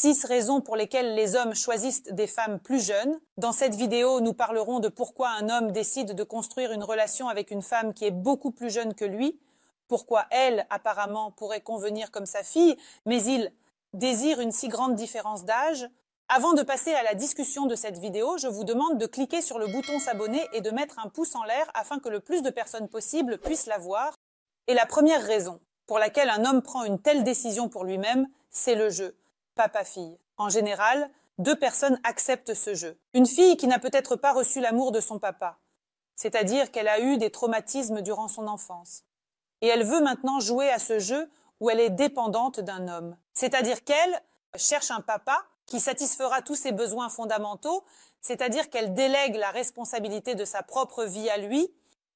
6 raisons pour lesquelles les hommes choisissent des femmes plus jeunes. Dans cette vidéo, nous parlerons de pourquoi un homme décide de construire une relation avec une femme qui est beaucoup plus jeune que lui, pourquoi elle, apparemment, pourrait convenir comme sa fille, mais il désire une si grande différence d'âge. Avant de passer à la discussion de cette vidéo, je vous demande de cliquer sur le bouton s'abonner et de mettre un pouce en l'air afin que le plus de personnes possible puissent la voir. Et la première raison pour laquelle un homme prend une telle décision pour lui-même, c'est le jeu. Papa-fille. En général, 2 personnes acceptent ce jeu. Une fille qui n'a peut-être pas reçu l'amour de son papa, c'est-à-dire qu'elle a eu des traumatismes durant son enfance. Et elle veut maintenant jouer à ce jeu où elle est dépendante d'un homme. C'est-à-dire qu'elle cherche un papa qui satisfera tous ses besoins fondamentaux, c'est-à-dire qu'elle délègue la responsabilité de sa propre vie à lui,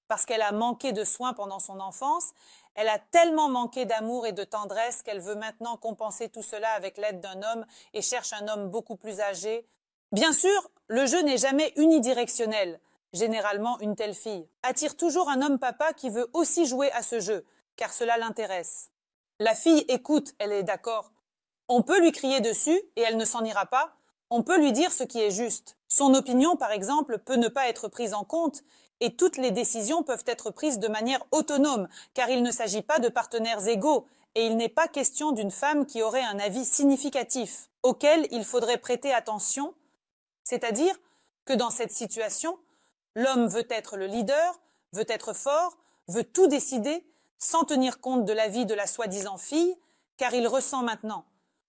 parce qu'elle a manqué de soins pendant son enfance. Elle a tellement manqué d'amour et de tendresse qu'elle veut maintenant compenser tout cela avec l'aide d'un homme et cherche un homme beaucoup plus âgé. Bien sûr, le jeu n'est jamais unidirectionnel. Généralement, une telle fille attire toujours un homme papa qui veut aussi jouer à ce jeu, car cela l'intéresse. La fille écoute, elle est d'accord. On peut lui crier dessus et elle ne s'en ira pas. On peut lui dire ce qui est juste. Son opinion, par exemple, peut ne pas être prise en compte et toutes les décisions peuvent être prises de manière autonome, car il ne s'agit pas de partenaires égaux et il n'est pas question d'une femme qui aurait un avis significatif, auquel il faudrait prêter attention, c'est-à-dire que dans cette situation, l'homme veut être le leader, veut être fort, veut tout décider, sans tenir compte de l'avis de la soi-disant fille, car il ressent maintenant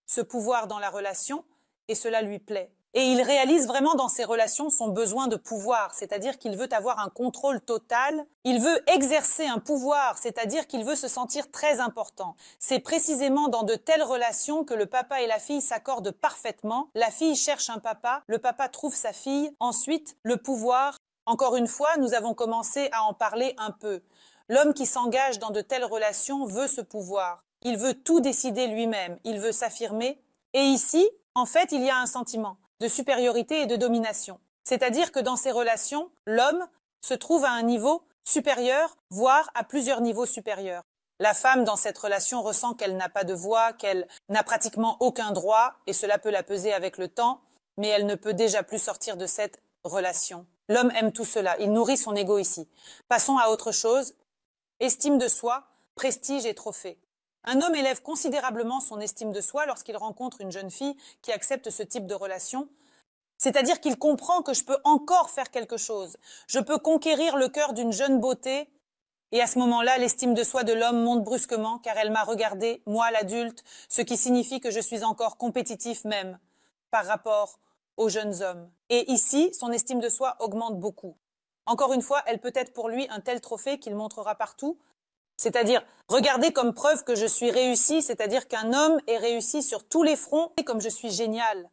ce pouvoir dans la relation, et cela lui plaît. Et il réalise vraiment dans ses relations son besoin de pouvoir, c'est-à-dire qu'il veut avoir un contrôle total, il veut exercer un pouvoir, c'est-à-dire qu'il veut se sentir très important. C'est précisément dans de telles relations que le papa et la fille s'accordent parfaitement. La fille cherche un papa, le papa trouve sa fille, ensuite le pouvoir. Encore une fois, nous avons commencé à en parler un peu. L'homme qui s'engage dans de telles relations veut ce pouvoir. Il veut tout décider lui-même, il veut s'affirmer. Et ici, en fait, il y a un sentiment de supériorité et de domination. C'est-à-dire que dans ces relations, l'homme se trouve à un niveau supérieur, voire à plusieurs niveaux supérieurs. La femme, dans cette relation, ressent qu'elle n'a pas de voix, qu'elle n'a pratiquement aucun droit, et cela peut la peser avec le temps, mais elle ne peut déjà plus sortir de cette relation. L'homme aime tout cela, il nourrit son ego ici. Passons à autre chose. Estime de soi, prestige et trophée. Un homme élève considérablement son estime de soi lorsqu'il rencontre une jeune fille qui accepte ce type de relation. C'est-à-dire qu'il comprend que je peux encore faire quelque chose. Je peux conquérir le cœur d'une jeune beauté. Et à ce moment-là, l'estime de soi de l'homme monte brusquement car elle m'a regardé, moi l'adulte, ce qui signifie que je suis encore compétitif même par rapport aux jeunes hommes. Et ici, son estime de soi augmente beaucoup. Encore une fois, elle peut être pour lui un tel trophée qu'il montrera partout. C'est-à-dire, regardez comme preuve que je suis réussi, c'est-à-dire qu'un homme est réussi sur tous les fronts et comme je suis génial.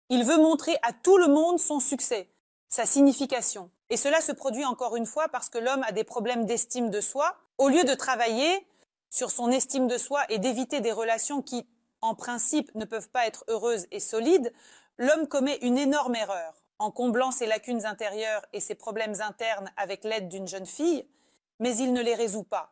Il veut montrer à tout le monde son succès, sa signification. Et cela se produit encore une fois parce que l'homme a des problèmes d'estime de soi. Au lieu de travailler sur son estime de soi et d'éviter des relations qui, en principe, ne peuvent pas être heureuses et solides, l'homme commet une énorme erreur en comblant ses lacunes intérieures et ses problèmes internes avec l'aide d'une jeune fille, mais il ne les résout pas.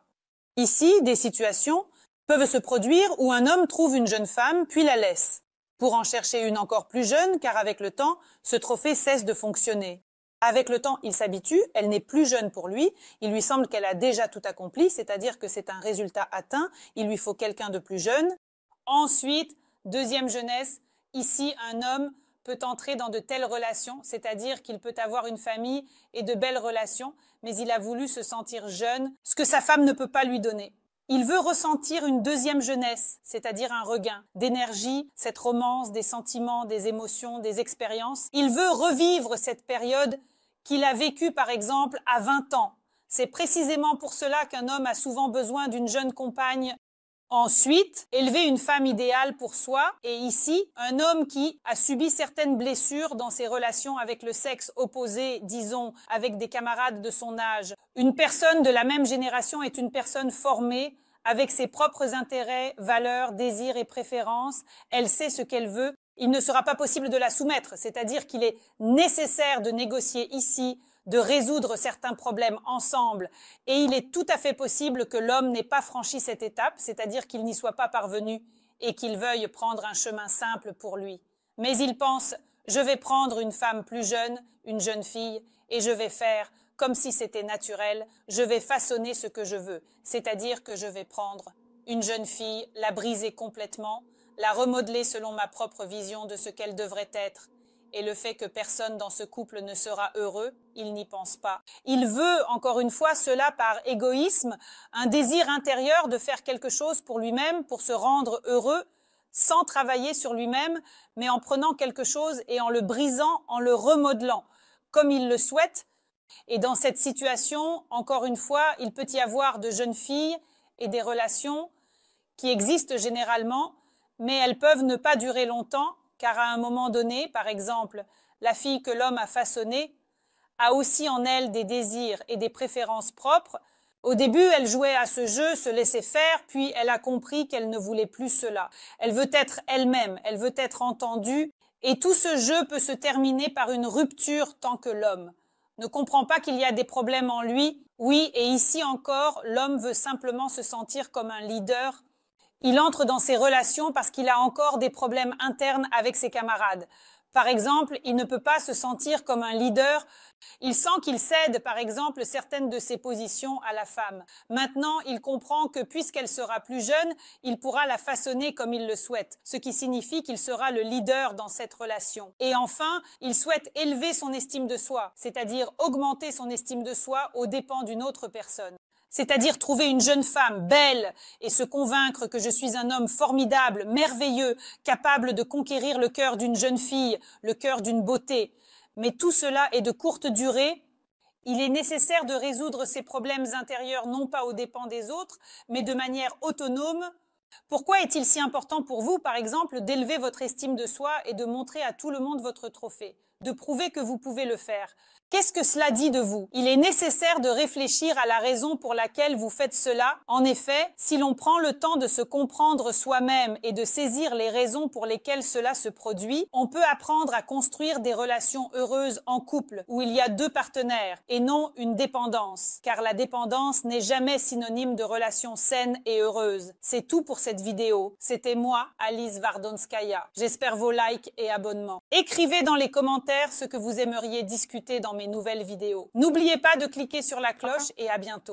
Ici, des situations peuvent se produire où un homme trouve une jeune femme puis la laisse, pour en chercher une encore plus jeune, car avec le temps, ce trophée cesse de fonctionner. Avec le temps, il s'habitue, elle n'est plus jeune pour lui, il lui semble qu'elle a déjà tout accompli, c'est-à-dire que c'est un résultat atteint, il lui faut quelqu'un de plus jeune. Ensuite, deuxième jeunesse, ici, un homme peut entrer dans de telles relations, c'est-à-dire qu'il peut avoir une famille et de belles relations, mais il a voulu se sentir jeune, ce que sa femme ne peut pas lui donner. Il veut ressentir une deuxième jeunesse, c'est-à-dire un regain d'énergie, cette romance, des sentiments, des émotions, des expériences. Il veut revivre cette période qu'il a vécue, par exemple, à 20 ans. C'est précisément pour cela qu'un homme a souvent besoin d'une jeune compagne. Ensuite, élever une femme idéale pour soi, et ici, un homme qui a subi certaines blessures dans ses relations avec le sexe opposé, disons, avec des camarades de son âge. Une personne de la même génération est une personne formée, avec ses propres intérêts, valeurs, désirs et préférences. Elle sait ce qu'elle veut. Il ne sera pas possible de la soumettre, c'est-à-dire qu'il est nécessaire de négocier ici, de résoudre certains problèmes ensemble. Et il est tout à fait possible que l'homme n'ait pas franchi cette étape, c'est-à-dire qu'il n'y soit pas parvenu et qu'il veuille prendre un chemin simple pour lui. Mais il pense « je vais prendre une femme plus jeune, une jeune fille, et je vais faire comme si c'était naturel, je vais façonner ce que je veux, c'est-à-dire que je vais prendre une jeune fille, la briser complètement, la remodeler selon ma propre vision de ce qu'elle devrait être. Et le fait que personne dans ce couple ne sera heureux, il n'y pense pas. Il veut, encore une fois, cela par égoïsme, un désir intérieur de faire quelque chose pour lui-même, pour se rendre heureux, sans travailler sur lui-même, mais en prenant quelque chose et en le brisant, en le remodelant, comme il le souhaite. Et dans cette situation, encore une fois, il peut y avoir de jeunes filles et des relations qui existent généralement, mais elles peuvent ne pas durer longtemps, car à un moment donné, par exemple, la fille que l'homme a façonnée a aussi en elle des désirs et des préférences propres. Au début, elle jouait à ce jeu, se laissait faire, puis elle a compris qu'elle ne voulait plus cela. Elle veut être elle-même, elle veut être entendue, et tout ce jeu peut se terminer par une rupture tant que l'homme ne comprend pas qu'il y a des problèmes en lui. Oui, et ici encore, l'homme veut simplement se sentir comme un leader. Il entre dans ses relations parce qu'il a encore des problèmes internes avec ses camarades. Par exemple, il ne peut pas se sentir comme un leader. Il sent qu'il cède, par exemple, certaines de ses positions à la femme. Maintenant, il comprend que puisqu'elle sera plus jeune, il pourra la façonner comme il le souhaite, ce qui signifie qu'il sera le leader dans cette relation. Et enfin, il souhaite élever son estime de soi, c'est-à-dire augmenter son estime de soi aux dépens d'une autre personne. C'est-à-dire trouver une jeune femme belle et se convaincre que je suis un homme formidable, merveilleux, capable de conquérir le cœur d'une jeune fille, le cœur d'une beauté. Mais tout cela est de courte durée. Il est nécessaire de résoudre ces problèmes intérieurs non pas aux dépens des autres, mais de manière autonome. Pourquoi est-il si important pour vous, par exemple, d'élever votre estime de soi et de montrer à tout le monde votre trophée, de prouver que vous pouvez le faire? Qu'est-ce que cela dit de vous? Il est nécessaire de réfléchir à la raison pour laquelle vous faites cela. En effet, si l'on prend le temps de se comprendre soi-même et de saisir les raisons pour lesquelles cela se produit, on peut apprendre à construire des relations heureuses en couple, où il y a deux partenaires, et non une dépendance. Car la dépendance n'est jamais synonyme de relations saines et heureuses. C'est tout pour cette vidéo. C'était moi, Alice Wardonskaya. J'espère vos likes et abonnements. Écrivez dans les commentaires ce que vous aimeriez discuter dans mes nouvelles vidéos. N'oubliez pas de cliquer sur la cloche et à bientôt.